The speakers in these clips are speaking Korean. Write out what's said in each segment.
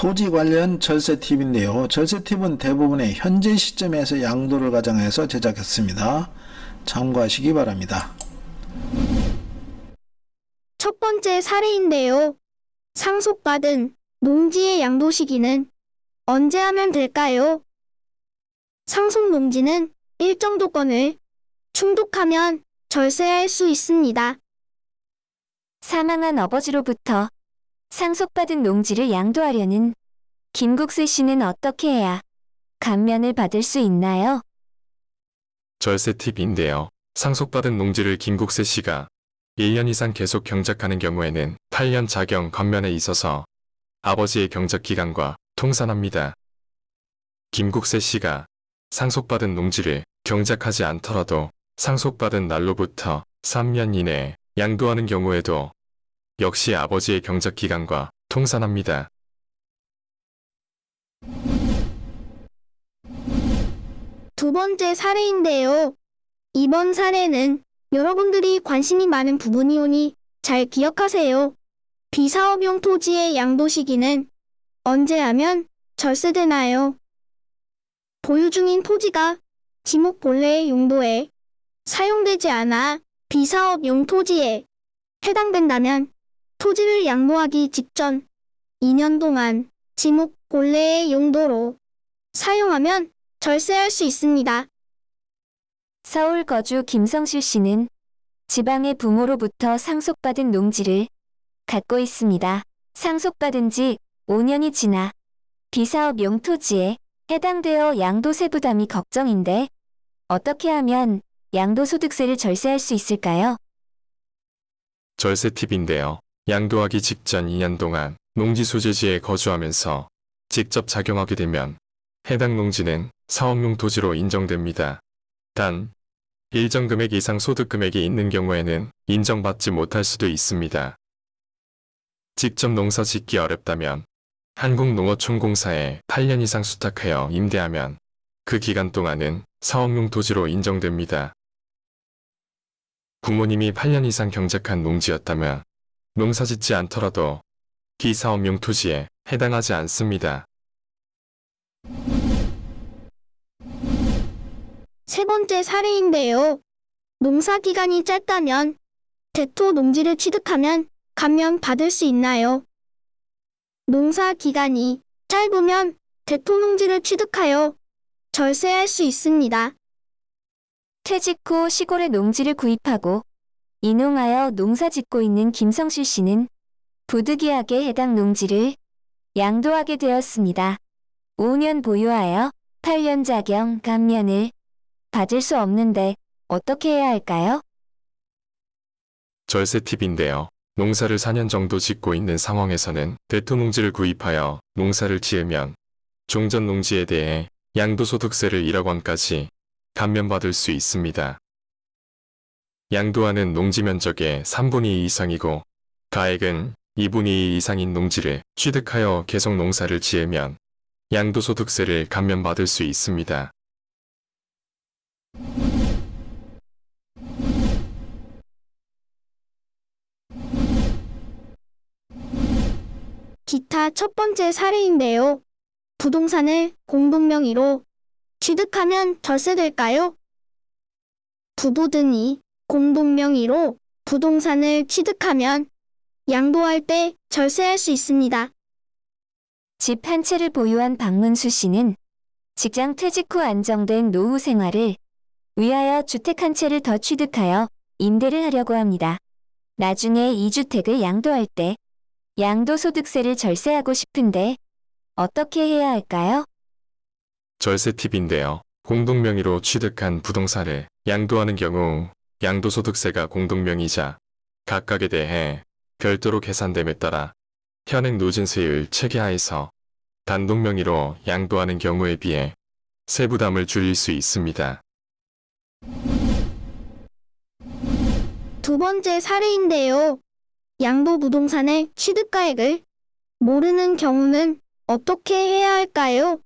토지 관련 절세 팁인데요. 절세 팁은 대부분의 현재 시점에서 양도를 가정해서 제작했습니다. 참고하시기 바랍니다. 첫 번째 사례인데요. 상속받은 농지의 양도 시기는 언제 하면 될까요? 상속 농지는 일정 조건을 충족하면 절세할 수 있습니다. 사망한 아버지로부터 상속받은 농지를 양도하려는 김국세 씨는 어떻게 해야 감면을 받을 수 있나요? 절세 팁인데요. 상속받은 농지를 김국세 씨가 1년 이상 계속 경작하는 경우에는 8년 자경 감면에 있어서 아버지의 경작 기간과 통산합니다. 김국세 씨가 상속받은 농지를 경작하지 않더라도 상속받은 날로부터 3년 이내에 양도하는 경우에도 역시 아버지의 경작 기간과 통산합니다. 두 번째 사례인데요. 이번 사례는 여러분들이 관심이 많은 부분이오니 잘 기억하세요. 비사업용 토지의 양도 시기는 언제 하면 절세되나요? 보유 중인 토지가 지목 본래의 용도에 사용되지 않아 비사업용 토지에 해당된다면 토지를 양도하기 직전 2년 동안 지목 본래의 용도로 사용하면 절세할 수 있습니다. 서울 거주 김성실 씨는 지방의 부모로부터 상속받은 농지를 갖고 있습니다. 상속받은 지 5년이 지나 비사업용 토지에 해당되어 양도세 부담이 걱정인데 어떻게 하면 양도소득세를 절세할 수 있을까요? 절세 팁인데요. 양도하기 직전 2년 동안 농지 소재지에 거주하면서 직접 작용하게 되면 해당 농지는 사업용 토지로 인정됩니다. 단, 일정 금액 이상 소득 금액이 있는 경우에는 인정받지 못할 수도 있습니다. 직접 농사 짓기 어렵다면 한국농어촌공사에 8년 이상 수탁하여 임대하면 그 기간 동안은 사업용 토지로 인정됩니다. 부모님이 8년 이상 경작한 농지였다면 농사 짓지 않더라도 비사업용 토지에 해당하지 않습니다. 세 번째 사례인데요. 농사 기간이 짧다면 대토 농지를 취득하면 감면 받을 수 있나요? 농사 기간이 짧으면 대토 농지를 취득하여 절세할 수 있습니다. 퇴직 후 시골에 농지를 구입하고 인농하여 농사 짓고 있는 김성실 씨는 부득이하게 해당 농지를 양도하게 되었습니다. 5년 보유하여 8년 자경 감면을 받을 수 없는데 어떻게 해야 할까요? 절세 팁인데요. 농사를 4년 정도 짓고 있는 상황에서는 대토 농지를 구입하여 농사를 지으면 종전 농지에 대해 양도소득세를 1억 원까지 감면받을 수 있습니다. 양도하는 농지 면적의 3분의 2 이상이고 가액은 2분의 2 이상인 농지를 취득하여 계속 농사를 지으면 양도소득세를 감면받을 수 있습니다. 기타 첫 번째 사례인데요. 부동산을 공동명의로 취득하면 절세될까요? 부부 등이 공동명의로 부동산을 취득하면 양도할 때 절세할 수 있습니다. 집 한 채를 보유한 박문수 씨는 직장 퇴직 후 안정된 노후 생활을 위하여 주택 한 채를 더 취득하여 임대를 하려고 합니다. 나중에 이 주택을 양도할 때 양도소득세를 절세하고 싶은데 어떻게 해야 할까요? 절세 팁인데요. 공동명의로 취득한 부동산을 양도하는 경우 양도소득세가 공동명의자 각각에 대해 별도로 계산됨에 따라 현행 누진세율 체계하에서 단독명의로 양도하는 경우에 비해 세부담을 줄일 수 있습니다. 두 번째 사례인데요. 양도 부동산의 취득가액을 모르는 경우는 어떻게 해야 할까요?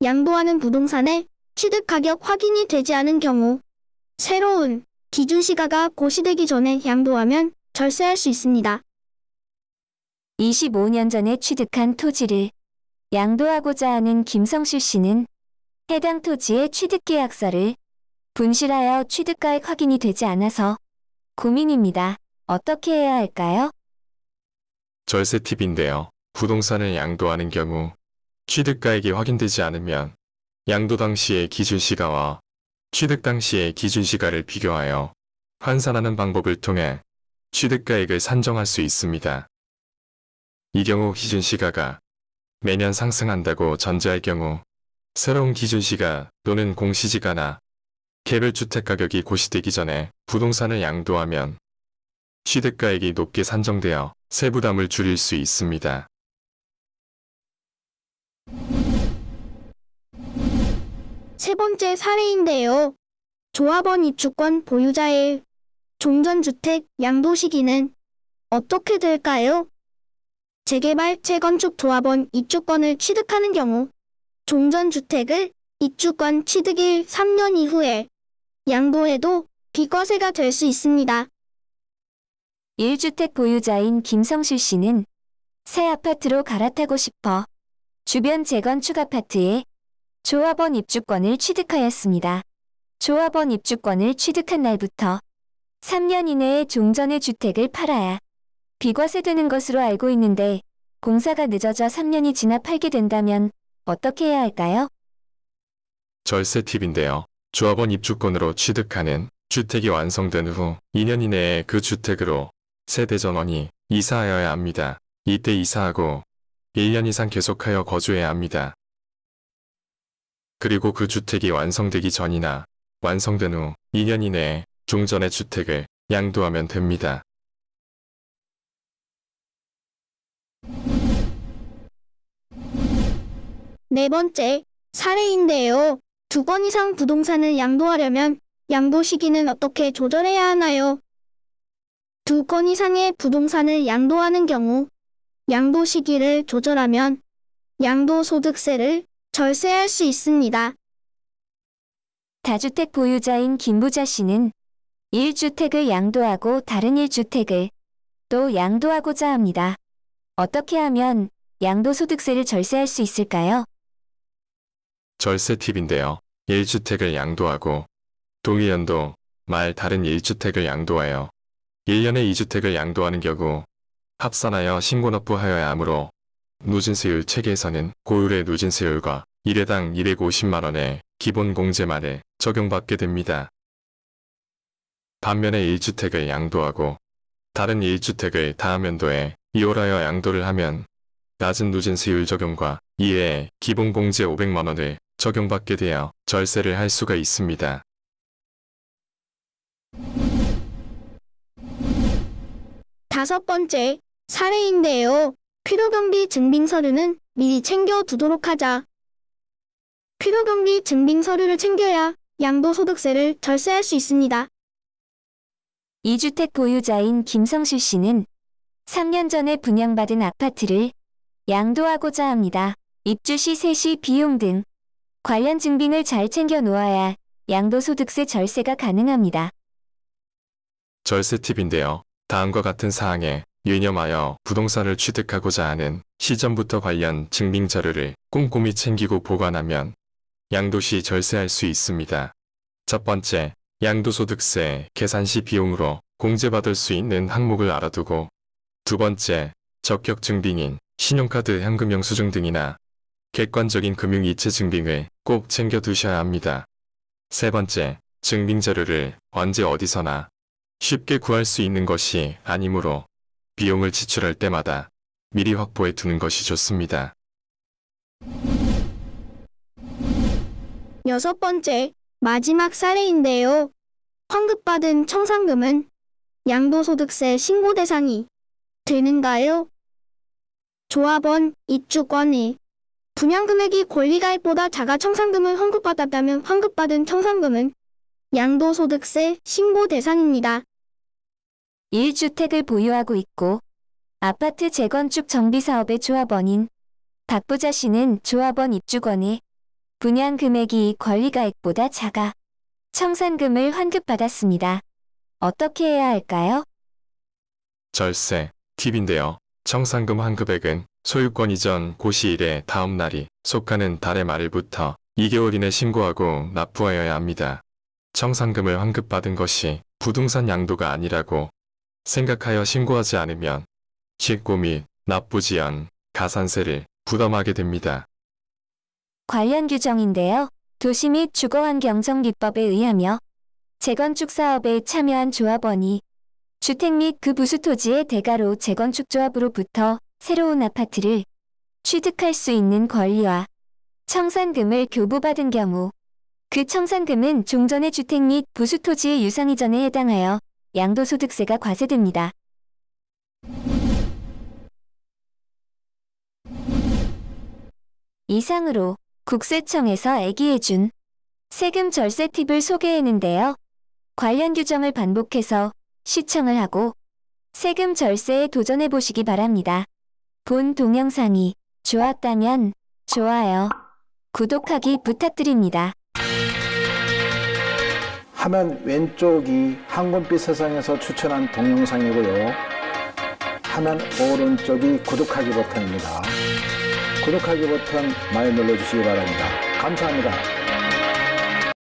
양도하는 부동산의 취득가격 확인이 되지 않은 경우 새로운 기준시가가 고시되기 전에 양도하면 절세할 수 있습니다. 25년 전에 취득한 토지를 양도하고자 하는 김성실 씨는 해당 토지의 취득계약서를 분실하여 취득가액 확인이 되지 않아서 고민입니다. 어떻게 해야 할까요? 절세 팁인데요. 부동산을 양도하는 경우 취득가액이 확인되지 않으면 양도 당시의 기준시가와 취득 당시의 기준시가를 비교하여 환산하는 방법을 통해 취득가액을 산정할 수 있습니다. 이 경우 기준시가가 매년 상승한다고 전제할 경우 새로운 기준시가 또는 공시지가나 개별 주택 가격이 고시되기 전에 부동산을 양도하면 취득가액이 높게 산정되어 세부담을 줄일 수 있습니다. 세 번째 사례인데요. 조합원 입주권 보유자의 종전주택 양도 시기는 어떻게 될까요? 재개발, 재건축 조합원 입주권을 취득하는 경우 종전주택을 입주권 취득일 3년 이후에 양도해도 비과세가 될 수 있습니다. 1주택 보유자인 김성실 씨는 새 아파트로 갈아타고 싶어 주변 재건축 아파트에 조합원 입주권을 취득하였습니다. 조합원 입주권을 취득한 날부터 3년 이내에 종전의 주택을 팔아야 비과세되는 것으로 알고 있는데 공사가 늦어져 3년이 지나 팔게 된다면 어떻게 해야 할까요? 절세 팁인데요. 조합원 입주권으로 취득하는 주택이 완성된 후 2년 이내에 그 주택으로 세대 전원이 이사하여야 합니다. 이때 이사하고 1년 이상 계속하여 거주해야 합니다. 그리고 그 주택이 완성되기 전이나 완성된 후 2년 이내에 종전의 주택을 양도하면 됩니다. 네 번째 사례인데요. 2건 이상 부동산을 양도하려면 양도 시기는 어떻게 조절해야 하나요? 2건 이상의 부동산을 양도하는 경우 양도 시기를 조절하면 양도소득세를 절세할 수 있습니다. 다주택 보유자인 김부자 씨는 1주택을 양도하고 다른 1주택을 또 양도하고자 합니다. 어떻게 하면 양도소득세를 절세할 수 있을까요? 절세 팁인데요. 1주택을 양도하고 동일연도 말 다른 1주택을 양도하여 1년에 2주택을 양도하는 경우 합산하여 신고 납부하여야 하므로 누진세율 체계에서는 고율의 누진세율과 1회당 250만원의 기본공제만을 적용받게 됩니다. 반면에 1주택을 양도하고 다른 1주택을 다음 연도에 이월하여 양도를 하면 낮은 누진세율 적용과 이외에 기본공제 500만원을 적용받게 되어 절세를 할 수가 있습니다. 다섯 번째 사례인데요. 필요경비 증빙서류는 미리 챙겨두도록 하자. 필요경비 증빙서류를 챙겨야 양도소득세를 절세할 수 있습니다. 2주택 보유자인 김성실 씨는 3년 전에 분양받은 아파트를 양도하고자 합니다. 입주 시 세시 비용 등 관련 증빙을 잘 챙겨 놓아야 양도소득세 절세가 가능합니다. 절세 팁인데요. 다음과 같은 사항에 유념하여 부동산을 취득하고자 하는 시점부터 관련 증빙 자료를 꼼꼼히 챙기고 보관하면 양도시 절세할 수 있습니다. 첫 번째, 양도소득세 계산 시 비용으로 공제받을 수 있는 항목을 알아두고, 두 번째, 적격 증빙인 신용카드, 현금 영수증 등이나 객관적인 금융이체 증빙을 꼭 챙겨두셔야 합니다. 세 번째, 증빙 자료를 언제 어디서나 쉽게 구할 수 있는 것이 아니므로 비용을 지출할 때마다 미리 확보해 두는 것이 좋습니다. 여섯 번째 마지막 사례인데요. 환급받은 청산금은 양도소득세 신고 대상이 되는가요? 조합원 입주권이 분양금액이 권리가액보다 작아 청산금을 환급받았다면 환급받은 청산금은 양도소득세 신고 대상입니다. 1주택을 보유하고 있고 아파트 재건축 정비사업의 조합원인 박부자 씨는 조합원 입주권이 분양금액이 권리가액보다 작아 청산금을 환급받았습니다. 어떻게 해야 할까요? 절세 팁인데요. 청산금 환급액은 소유권 이전 고시일의 다음 날이 속하는 달의 말일부터 2개월 이내 신고하고 납부하여야 합니다. 청산금을 환급받은 것이 부동산 양도가 아니라고 생각하여 신고하지 않으면 실고 및 납부 지연, 가산세를 부담하게 됩니다. 관련 규정인데요. 도시 및 주거환경정비법에 의하며 재건축 사업에 참여한 조합원이 주택 및 그 부수 토지의 대가로 재건축 조합으로부터 새로운 아파트를 취득할 수 있는 권리와 청산금을 교부받은 경우 그 청산금은 종전의 주택 및 부수 토지의 유상 이전에 해당하여 양도소득세가 과세됩니다. 이상으로 국세청에서 애기해준 세금 절세 팁을 소개했는데요. 관련 규정을 반복해서 시청을 하고 세금 절세에 도전해 보시기 바랍니다. 본 동영상이 좋았다면 좋아요, 구독하기 부탁드립니다. 화면 왼쪽이 황금빛 세상에서 추천한 동영상이고요. 화면 오른쪽이 구독하기 버튼입니다. 구독하기 버튼 많이 눌러주시기 바랍니다. 감사합니다.